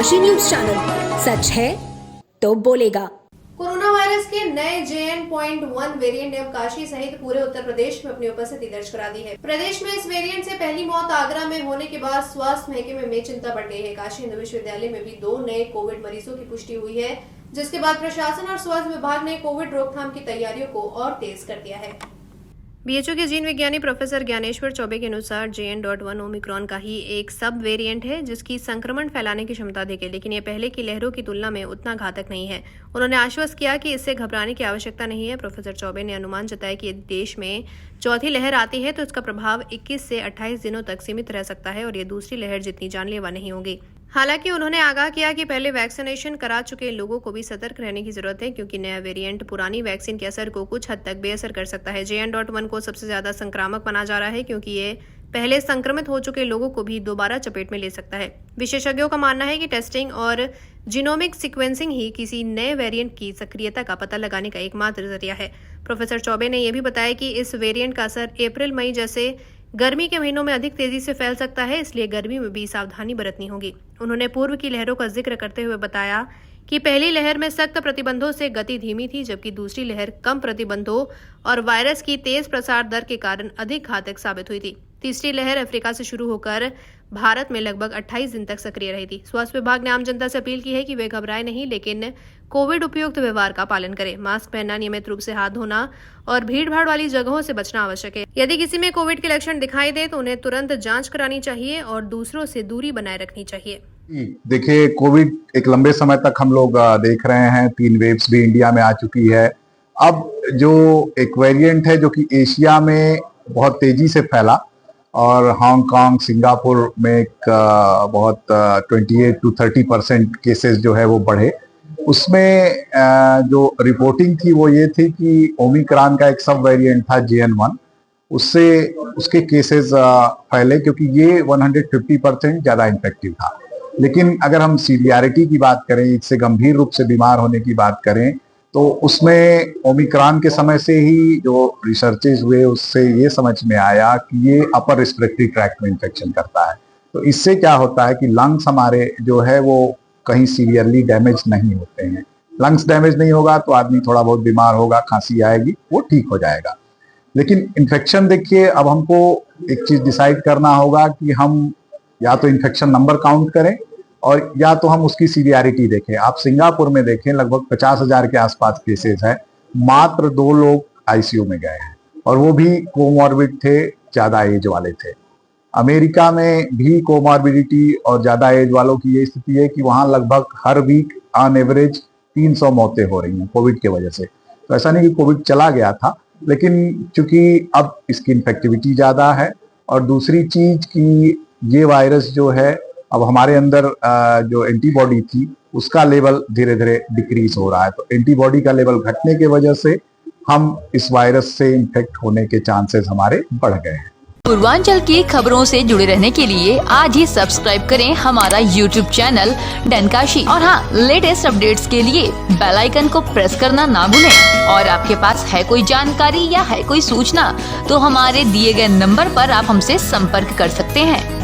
Kashi news channel, सच है तो बोलेगा। कोरोना वायरस के नए JN.1 वेरिएंट ने अब काशी सहित पूरे उत्तर प्रदेश में अपनी उपस्थिति दर्ज करा दी है। प्रदेश में इस वेरिएंट से पहली मौत आगरा में होने के बाद स्वास्थ्य महकमे में चिंता बढ़ गई है। काशी हिंदू विश्वविद्यालय में भी 2 नए कोविड मरीजों की पुष्टि हुई है, जिसके बाद प्रशासन और स्वास्थ्य विभाग ने कोविड रोकथाम की तैयारियों को और तेज कर दिया है। बीएचयू के जीन विज्ञानी प्रोफेसर ज्ञानेश्वर चौबे के अनुसार JN.1 ओमिक्रॉन का ही एक सब वेरिएंट है जिसकी संक्रमण फैलाने की क्षमता अधिक है, लेकिन ये पहले की लहरों की तुलना में उतना घातक नहीं है। उन्होंने आश्वस्त किया कि इससे घबराने की आवश्यकता नहीं है। प्रोफेसर चौबे ने अनुमान जताया कि यदि देश में चौथी लहर आती है तो इसका प्रभाव 21 से 28 दिनों तक सीमित रह सकता है और ये दूसरी लहर जितनी जानलेवा नहीं होगी। हालांकि उन्होंने आगाह किया कि पहले वैक्सीनेशन करा चुके लोगों को भी सतर्क रहने की जरूरत है, क्योंकि नया वेरिएंट पुरानी वैक्सीन के असर को कुछ हद तक बेअसर कर सकता है। JN.1 को सबसे ज्यादा संक्रामक माना जा रहा है, क्योंकि ये पहले संक्रमित हो चुके लोगों को भी दोबारा चपेट में ले सकता है। विशेषज्ञों का मानना है कि टेस्टिंग और जीनोमिक सीक्वेंसिंग ही किसी नए वेरिएंट की सक्रियता का पता लगाने का एकमात्र जरिया है। प्रोफेसर चौबे ने यह भी बताया कि इस वेरिएंट का असर अप्रैल मई जैसे गर्मी के महीनों में अधिक तेजी से फैल सकता है, इसलिए गर्मी में भी सावधानी बरतनी होगी। उन्होंने पूर्व की लहरों का जिक्र करते हुए बताया कि पहली लहर में सख्त प्रतिबंधों से गति धीमी थी, जबकि दूसरी लहर कम प्रतिबंधों और वायरस की तेज प्रसार दर के कारण अधिक घातक साबित हुई थी। तीसरी लहर अफ्रीका से शुरू होकर भारत में लगभग 28 दिन तक सक्रिय रही थी। स्वास्थ्य विभाग ने आम जनता से अपील की है कि वे घबराए नहीं, लेकिन कोविड उपयुक्त व्यवहार का पालन करें। मास्क पहनना, नियमित रूप से हाथ धोना और भीड़-भाड़ वाली जगहों से बचना आवश्यक है। यदि किसी में कोविड के लक्षण दिखाई दे तो उन्हें तुरंत जांच करानी चाहिए और दूसरों से दूरी बनाए रखनी चाहिए। देखिए, कोविड एक लंबे समय तक हम लोग देख रहे हैं, 3 वेव्स भी इंडिया में आ चुकी है। अब जो एक वेरिएंट है जो कि एशिया में बहुत तेजी से फैला और हांगकांग, सिंगापुर में एक बहुत 28 to 30% केसेस जो है वो बढ़े, उसमें जो रिपोर्टिंग थी वो ये थी कि ओमिक्रॉन का एक सब वेरिएंट था JN.1, उससे उसके केसेस फैले क्योंकि ये 150% ज्यादा इन्फेक्टिव था। लेकिन अगर हम सीवियरिटी की बात करें, इससे गंभीर रूप से बीमार होने की बात करें, तो उसमें ओमिक्रॉन के समय से ही जो रिसर्चेस हुए उससे ये समझ में आया कि ये अपर रेस्पिरेटरी ट्रैक्ट में इन्फेक्शन करता है। तो इससे क्या होता है कि लंग्स हमारे जो है वो कहीं सीवियरली डैमेज नहीं होते हैं। लंग्स डैमेज नहीं होगा तो आदमी थोड़ा बहुत बीमार होगा, खांसी आएगी, वो ठीक हो जाएगा। लेकिन इन्फेक्शन देखिए, अब हमको एक चीज डिसाइड करना होगा कि हम या तो इन्फेक्शन नंबर काउंट करें और या तो हम उसकी सीवियरिटी देखें। आप सिंगापुर में देखें, लगभग 50,000 के आसपास केसेस है, मात्र 2 लोग ICU में गए हैं और वो भी कोमॉर्बिड थे, ज्यादा एज वाले थे। अमेरिका में भी कोमॉर्बिडिटी और ज्यादा एज वालों की ये स्थिति है कि वहां लगभग हर वीक ऑन एवरेज 300 मौतें हो रही हैं कोविड की वजह से। तो ऐसा नहीं कि कोविड चला गया था, लेकिन चूंकि अब इसकी इन्फेक्टिविटी ज्यादा है और दूसरी चीज की ये वायरस जो है अब हमारे अंदर जो एंटीबॉडी थी उसका लेवल धीरे धीरे डिक्रीज हो रहा है। तो एंटीबॉडी का लेवल घटने की वजह से हम इस वायरस से इन्फेक्ट होने के चांसेस हमारे बढ़ गए हैं। पूर्वांचल की खबरों से जुड़े रहने के लिए आज ही सब्सक्राइब करें हमारा YouTube चैनल डनकाशी और हाँ, लेटेस्ट अपडेट्स के लिए बेल आइकन को प्रेस करना ना भूलें। और आपके पास है कोई जानकारी या है कोई सूचना तो हमारे दिए गए नंबर पर आप हमसे संपर्क कर सकते हैं।